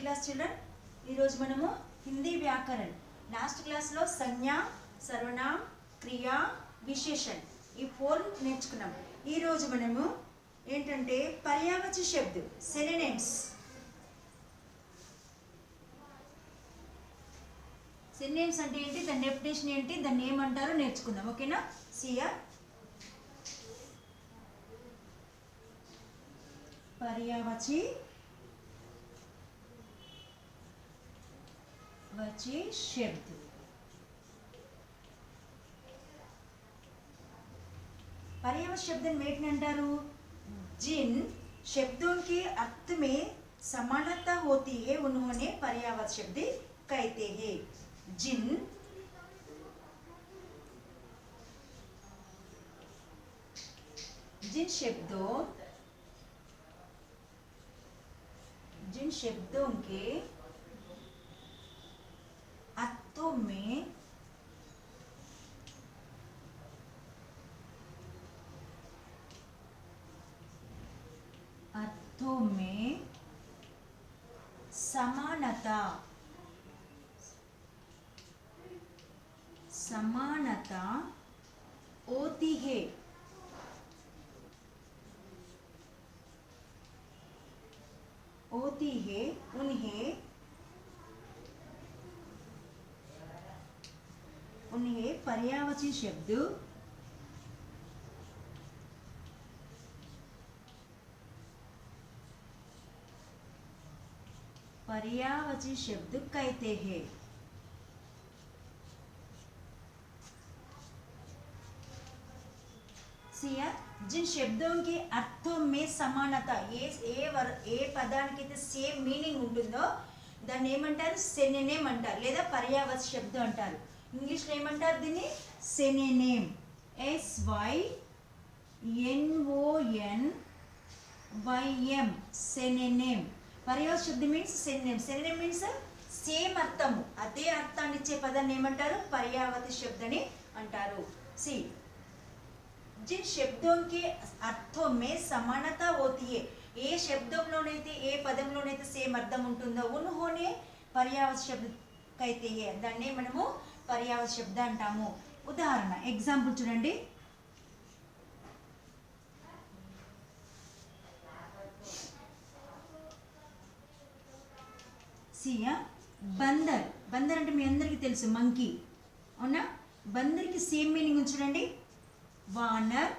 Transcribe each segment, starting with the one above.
Class children मनमु Hindi व्याकरण last class लो संज्ञा सर्वनाम क्रिया विशेषण ई 4 నేర్చుకున్నాం ఈ రోజు మనము ఏంటంటే పర్యాయవాచి శబ్ద సినోనిమ్స్ అంటే ఏంటి దాని డెఫినిషన్ ఏంటి దాన్ని ఏమంటారో నేర్చుకుందాం ఓకేనా సిఆర్ పర్యాయవాచి शब्द पर्यायवाची शब्द अंटारू जिन शब्दों के अर्थ में समानता होती है उन्होंने पर्यायवाची शब्द कहते हैं जिन शब्दों के अर्थों में समानता होती है उन्हें पर्यायवाची शब्द कहते हैं जिन शब्दों के अर्थों में समानता ఏ పదానికి అయితే సేమ్ మీనింగ్ ఉంటుందో దాన్ని ఏమంటారు సినోనిమ్ అంటారు లేదా పర్యాయవాచి శబ్దం అంటారు ఇంగ్లీష్ లో ఏమంటారు దీన్ని సినోనిమ్ SYNONYM సినోనిమ్ పర్యాయవాచి శబ్దం మీన్స్ సినోనిమ్ మీన్స్ సేమ్ అర్థము అదే అర్థాన్ని ఇచ్చే పదాన్ని ఏమంటారు పర్యాయవాచి శబ్దం అని అంటారు సి जिन शब्दों के अर्थों में समानता होती है ఏ శబ్దంలోనైతే ఏ పదంలోనైతే సేమ్ అర్థం ఉంటుందో ఉన్హోనే పర్యాయవాచి శబ్ద कहते हैं దాన్ని మనము పర్యాయవాచి శబ్ద అంటాము ఉదాహరణ ఎగ్జాంపుల్ చూడండి సియా బందర్ అంటే మీ అందరికీ తెలుసు మంకీ అవునా బందర్కి సేమ్ మీనింగ్ చూడండి वानर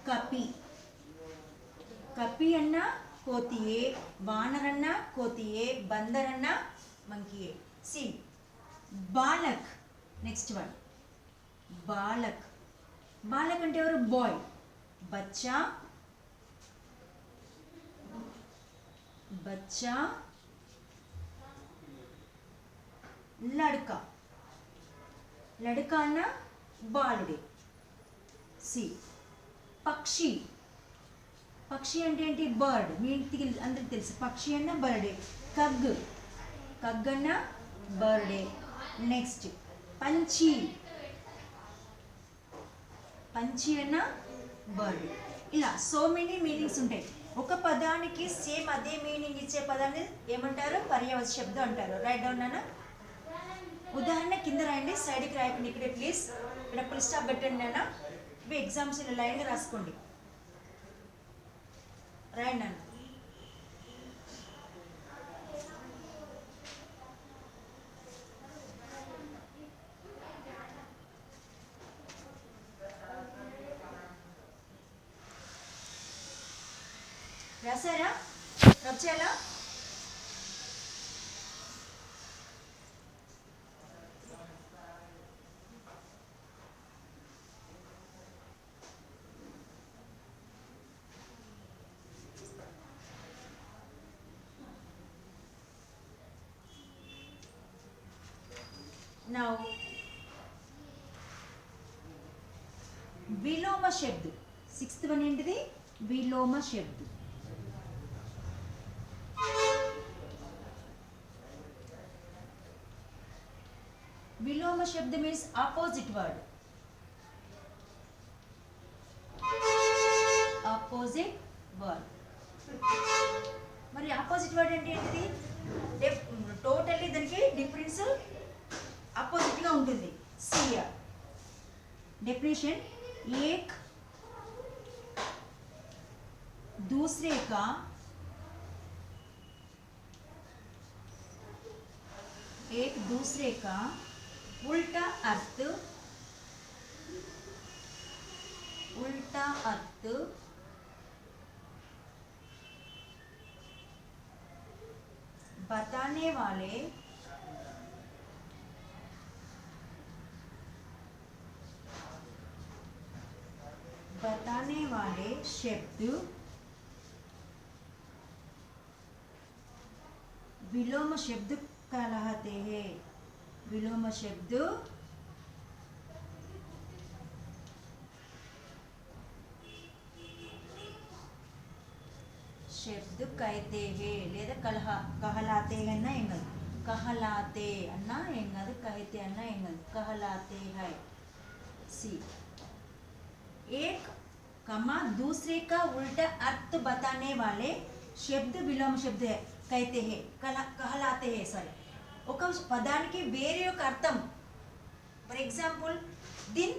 कपि अन्ना कोतिये वानर अन्ना कोतिये बंदर अन्ना मंकिये सी बालक नेक्स्ट वन बालक अंटे एवरु बॉय बच्चा लड़का अन्ना बालुडे सी पक्षी అంటే ఏంటి బర్డ్ మీ అందరికి తెలుసు పక్షి అన్న బర్డే కగ్ అన్న బర్డే నెక్స్ట్ పంచి అన్న బర్డ్ ఇలా సో మెనీ మీనింగ్స్ ఉంటాయి ఒక పదానికి సేమ్ అదే మీనింగ్ ఇచ్చే పదాన్ని ఏమంటారు పర్యాయవాచి శబ్దం అంటారు రైట్ డౌన్ నాన్న ఉదాహరణ కింద రాయండి సైడ్కి రాయకండి ఇక్కడే ప్లీజ్ ఇక్కడ ఫుల్ స్టాప్ పెట్టండి నాన్న ఇవి ఎగ్జామ్స్ ఇలా లైన్గా రాసుకోండి రాయండి నాన్న రాసారా వచ్చేలా Now, विलोम शब्द 6th वन ఏంటిది विलोम शब्द विलोम शब्द means opposite word opposite word మరి ఆపోజిట్ వర్డ్ అంటే ఏంటిది? టోటల్లీ దానికి డిఫరెన్స్ ఆపోజిట్గా ఉంటుంది. సియా डेफिनेशन एक दूसरे का उल्टा अर्थ बताने वाले शब्द विलोम शब्द कहलाते हैं. विलोम शब्द कहते हैं లేదా कहलाते हैं ना एंगल कहलाते अन्ना एंगल कहते अन्ना एंगल कहलाते हैं. सी एक कमा दूसरे का उल्टा अर्थ बताने वाले शब्द विलोम शब्द है कहते हैं कहलाते हैं. सॉरी ఒక పదానికి వేరే ఒక అర్థం. ఫర్ ఎగ్జాంపుల్ దిన్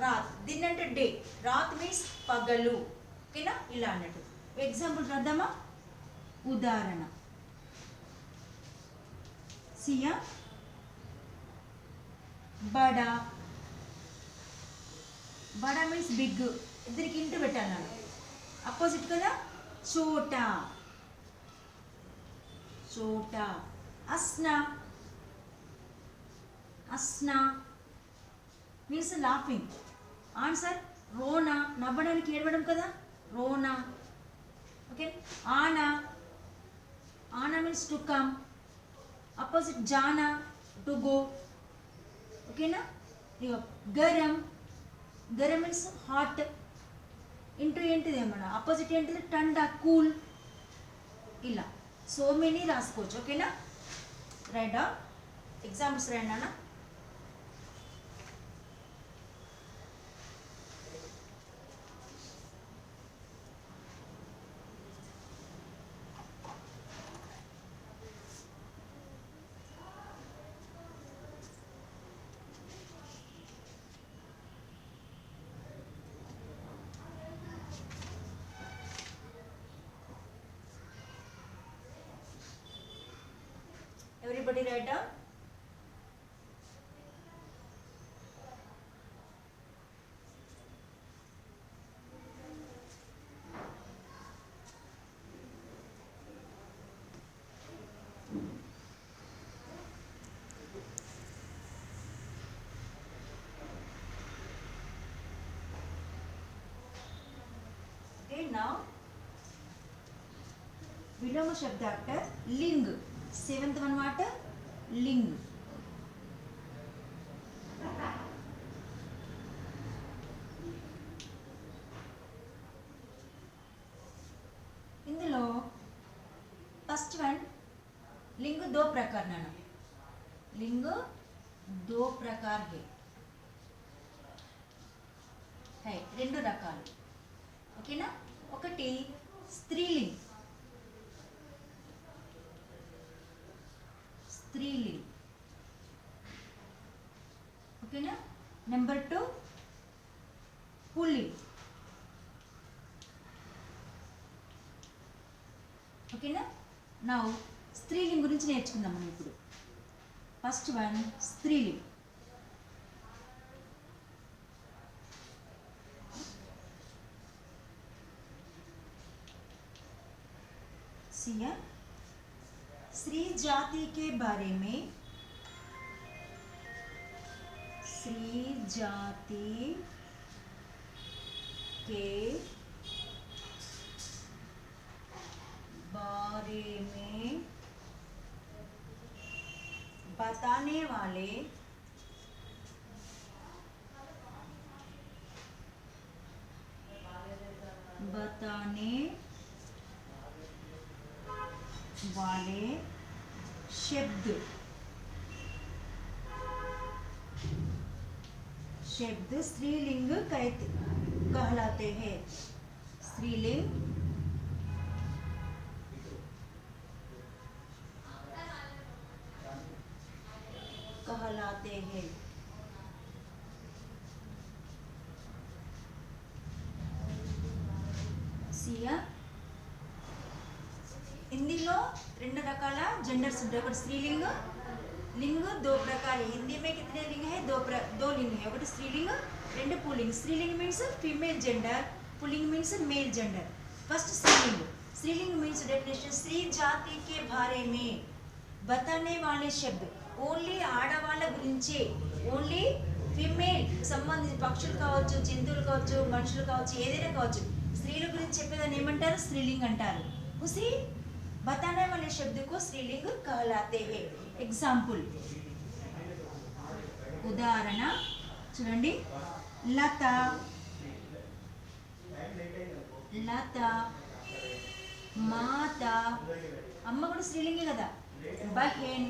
రాత్. దిన్ అంటే డే, రాత్ మీన్స్ పగలు. ఓకేనా? ఇలా అన్నట్టు ఎగ్జాంపుల్ చూద్దామా? ఉదాహరణ సియా బడా. బడా మీన్స్ బిగ్. ఇద్దరికి ఇంటూ పెట్టాను. అపోజిట్ కదా చోటా. అస్నా. Means laughing. ఆన్సర్ రోనా. నవ్వడానికి ఏడవడం కదా రోనా. ఓకే. ఆనా మీన్స్ టు కమ్. అపోజిట్ జానా టు గో. ఓకేనా? ఇక గరం మీన్స్ హాట్. ఇంటూ ఏంటిది ఏమన్నా అపోజిట్ ఏంటిది టండా కూల్. ఇలా సో మెనీ రాసుకోవచ్చు. ఓకేనా? రైట్ ఎగ్జాంపుల్స్ రండి అన్న. Everybody write down. Okay, now विलोम शब्द आफ्टर लिंग. सेवेंथ वन वाट लिंग. इंदुलो फस्ट वन लिंग दो प्रकार नाना. लिंग दो प्रकार है రెండు రకాలు. ఓకేనా? ఒకటి స్త్రీలింగ్. ओकेना. नंबर 2 पुल्लिंग. ఓకేనా? నౌ స్త్రీలింగ్ గురించి నేర్చుకుందాం మనం ఇప్పుడు. First one స్త్రీలింగ్. सिया स्त्री जाति के बारे में बताने वाले शब्द स्त्रीलिंग कहलाते हैं. स्त्रीलिंग कहलाते हैं। సియా हिंदीలో రెండు రకాల జెండర్స్ ఉంటాయి. ఒకటి స్త్రీలింగ लिंग दो प्रकार है। हिंदी में कितने लिंग है? दो लिंग है। ఒకటి स्त्रीलिंग రెండు पुल्लिंग। स्त्रीलिंग means female gender, pulling means male gender. First स्त्रीलिंग। स्त्रीलिंग मीन्स डेफिनेशन स्त्री जाति के बारे में बताने वाले शब्द ఓన్లీ ఆడవాళ్ళ గురించే, ఓన్లీ ఫీమేల్ సంబంధించి పక్షులు కావచ్చు, జంతువులు కావచ్చు, మనుషులు కావచ్చు, ఏదైనా కావచ్చు, స్త్రీల గురించి చెప్పేదాన్ని ఏమంటారు? స్త్రీలింగ్ అంటారు। उसी बताने वाले शब्द को स्त्रीलिंग कहलाते हैं। एग्जाम्पल उदाहरण చూడండి, లత, లత, మాత, అమ్మ కూడా స్త్రీలింగే కదా। బహెన్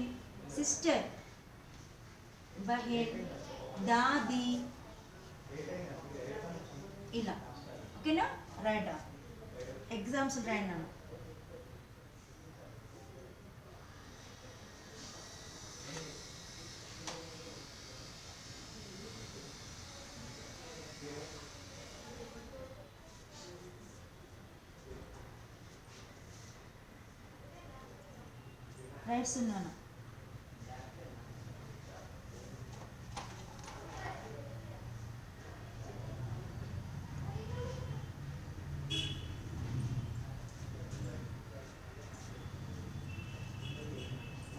సిస్టర్, బహెన్, దాది, ఇలా ఓకేనా? రైట్ ఎగ్జామ్స్ రాయండి। రైట్స్ ఉన్నాను।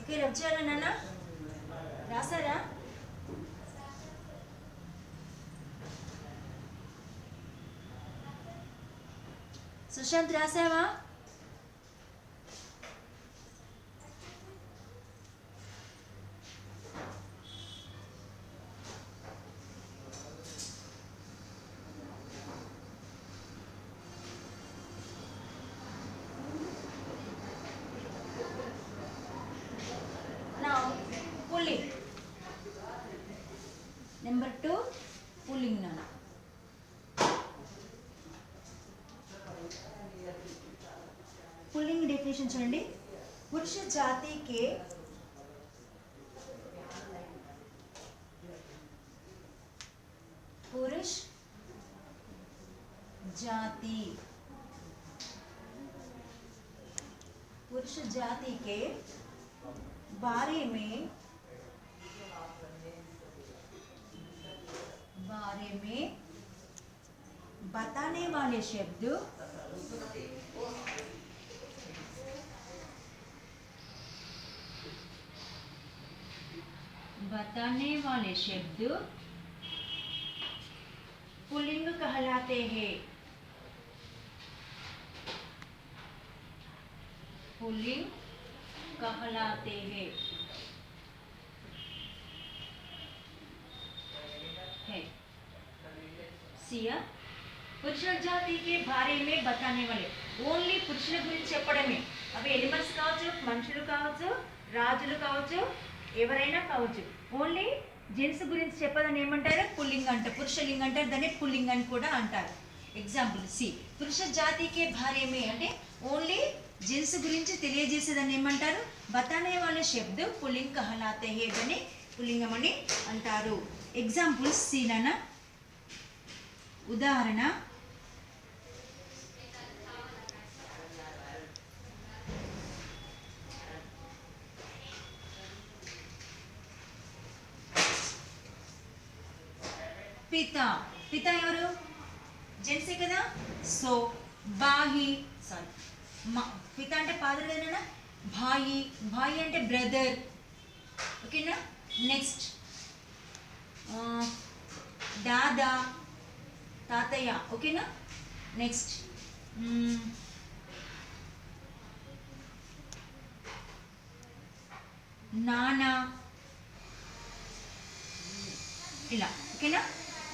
ఓకే, వచ్చారా నాన్న? రాసారా? సుశాంత్ రాసావా? पुल्लिंग नंबर 2 पुल्लिंग नाना। पुल्लिंग डेफिनेशन చూడండి, पुरुष जाति के पुरुष जाति, पुरुष जाति के बारे में बताने वाले शब्द पुल्लिंग कहलाते हैं। पुल्लिंग कहलाते हैं। सिया पुरुष जाति के बारे में बताने वाले ఓన్లీ పురుషుల గురించి చెప్పడమే। అవి ఎనిమల్స్ కావచ్చు, మనుషులు కావచ్చు, రాజులు కావచ్చు, ఎవరైనా కావచ్చు, ఓన్లీ జెంట్స్ గురించి చెప్పదని ఏమంటారు? పుల్లింగ్ అంటారు। పురుషలింగ్ అంటారు, దాన్ని పుల్లింగ్ అని కూడా అంటారు। ఎగ్జాంపుల్ సి, పురుష జాతికే భార్యమే అంటే ఓన్లీ జెంట్స్ గురించి తెలియజేసేదాన్ని ఏమంటారు? బతానే వాళ్ళ శబ్ద పుల్లింగ్ కహలాతే హే, దాన్ని పుల్లింగం అని అంటారు। ఎగ్జాంపుల్ సి నాన్న, ఉదాహరణ పిత, పిత ఎవరు? జెంట్సే కదా। సో బాయి, సారీ, పిత అంటే ఫాదర్ కదనా, భాయి, భాయి అంటే బ్రదర్, ఓకేనా? నెక్స్ట్ దాదా, తాతయ్య, ఓకేనా? నెక్స్ట్ నాన్న, ఇలా ఓకేనా?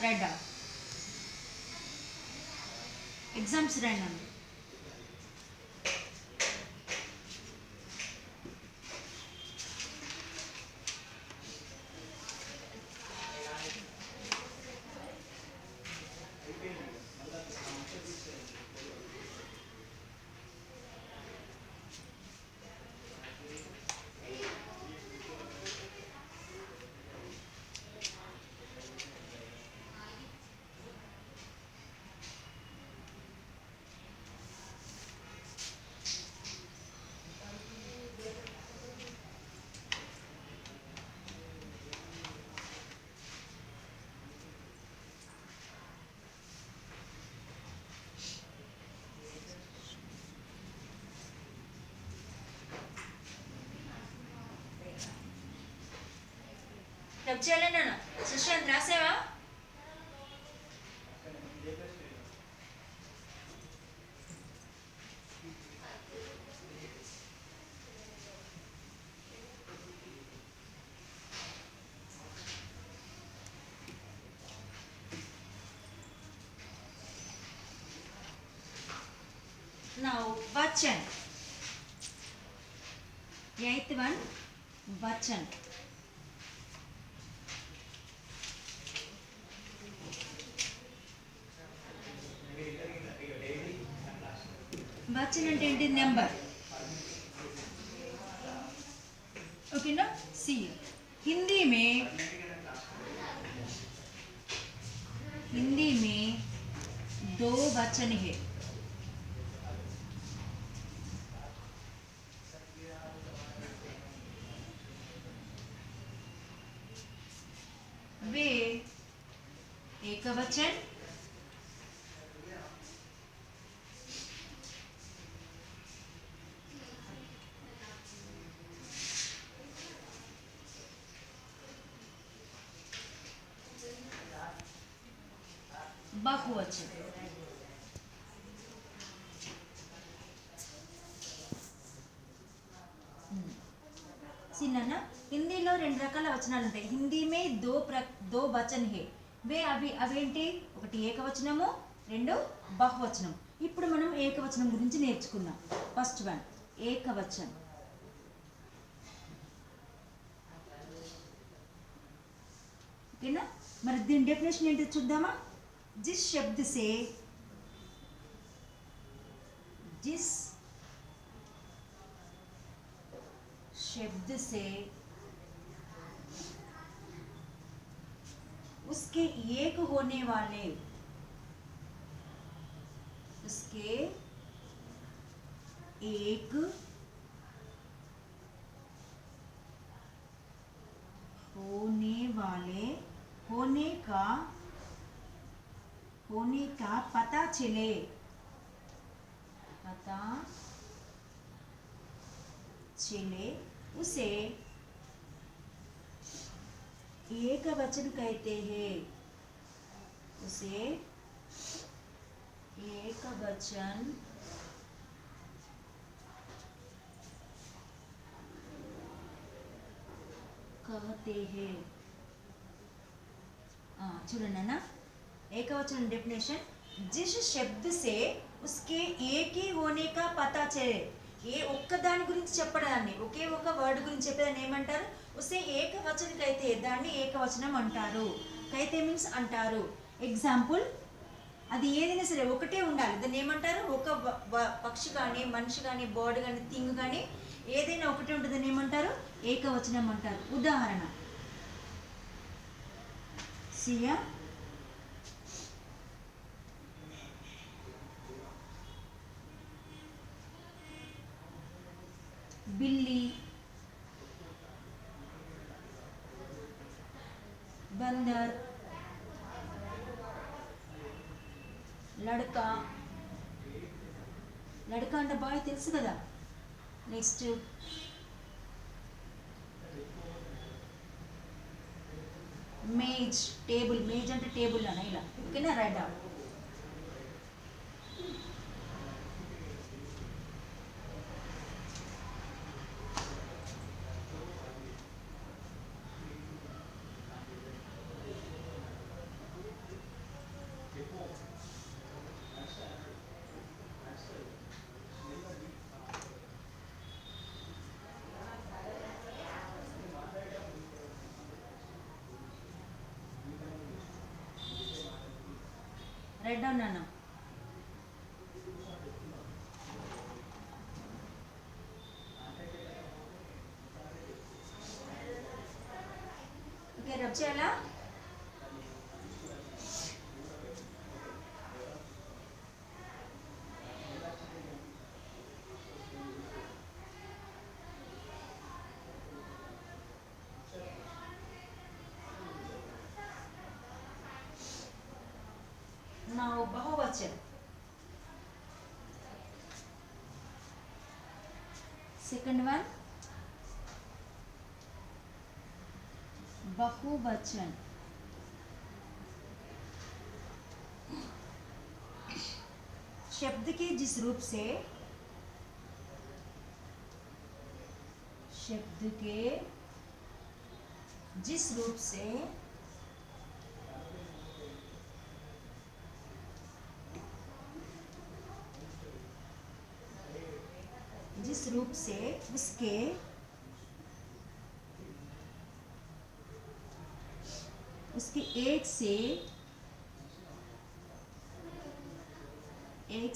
రైట్ డౌన్ ఎగ్జామ్స్ రాయండి। రబ్ చేయాలన్నా Sushant రాసావా? Now vachan. Eighth one, vachan. वचन అంటే ఏంటి? నెంబర్. ओके ना? सी हिंदी में दो वचन है. वे एक वचन बहुवचन. సిన్న హిందీలో రెండు రకాల వచనాలు ఉంటాయి. హిందీ మే దో వచన్ హే. అవేంటి? ఒకటి ఏకవచనము, రెండు బహువచనం. ఇప్పుడు మనం ఏకవచనం గురించి నేర్చుకుందాం. ఫస్ట్ వన్ ఏకవచన్. ఓకేనా? మరి దీని డెఫినేషన్ ఏంటి చూద్దామా? जिस शब्द से उसके एक होने वाले होने का पता चले उसे एक वचन कहते हैं. उसे एक वचन कहते हैं. చూడండి అన్న, ఏకవచనం డెఫినేషన్. जिस शब्द से उसके एक ही होने का पता चले. ఏ ఒక్కదాని గురించి చెప్పడాన్ని, ఒకే ఒక వర్డ్ గురించి చెప్పేదాన్ని ఏమంటారు? ఉసే ఏకవచనం కైతే, దాన్ని ఏకవచనం అంటారు. కైతే మీన్స్ అంటారు. ఎగ్జాంపుల్, అది ఏదైనా సరే ఒకటే ఉండాలి, దాన్ని ఏమంటారు? ఒక పక్షి కానీ, మనిషి కానీ, బర్డ్ కానీ, థింగ్ కానీ ఏదైనా ఒకటే ఉంటుంది, దాన్ని ఏమంటారు? ఏకవచనం అంటారు. ఉదాహరణ సియా बिल्ली, बंदर, लड़का. लड़का అంటే బాయ్ తెలుసు కదా. నెక్స్ట్ మేజ్, టేబుల్. మేజ్ అంటే టేబుల్ అన్న, ఇలా. ఓకేనా? Write down. రైట్ డౌన్ నాన్న. ఓకే, రబ్ చేయాలా? Now बहुवचन. Second one बहुवचन, शब्द के जिस रूप से, शब्द के जिस रूप से उसके एक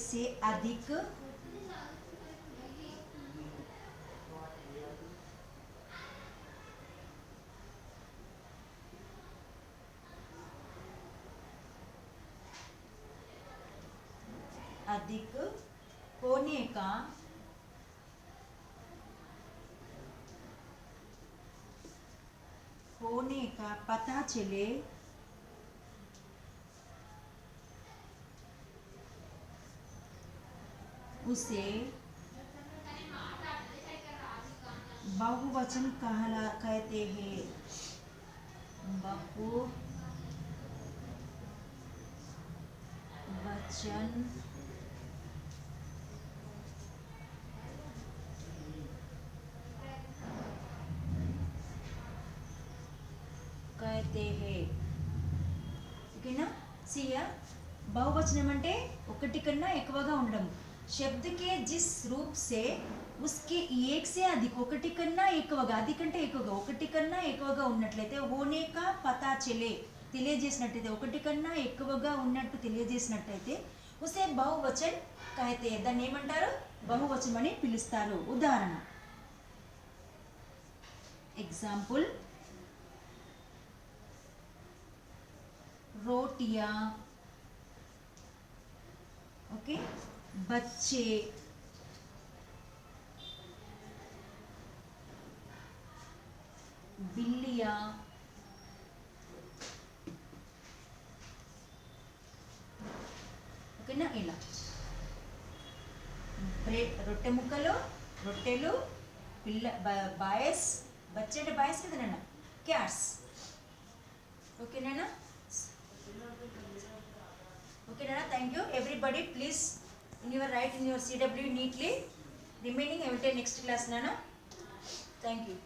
से अधिक होने का पता चले, उसे बहुवचन कहते हैं। बहुवचन कहते हैं। ఓకేనా? సియా बहुवचనం అంటే ఒకటి కన్నా ఎక్కువగా ఉండడం. शब्द के जिस रूप से उसके एक से अधिक, ఒకటి కన్నా ఎక్కువగా, అది కంటే ఎక్కువగా, ఒకటి కన్నా ఎక్కువగా ఉన్నట్లయితే होने का पता चले, తెలియజేసినట్లయితే, ఒకటి కన్నా ఎక్కువగా ఉన్నట్టు తెలియజేసినట్లయితే उसे बहुवचन कहते हैं. దాన్ని ఏమంటారు? బహువచనం అని పిలుస్తారు. ఉదాహరణ, एग्जाम्पल, रोटियां, ओके, बच्चे, बिल्लियां, ఓకేనా? ఇలా రొట్టె ముక్కలు, రొట్టెలు, బాయస్, బచ్చే అంటే బాయస్ కదనన్నా, క్యాట్స్. ఓకేనా? ఓకేనా? Thank you everybody. Please write in your CW neatly. Remaining I will take next class, Nana. Thank you.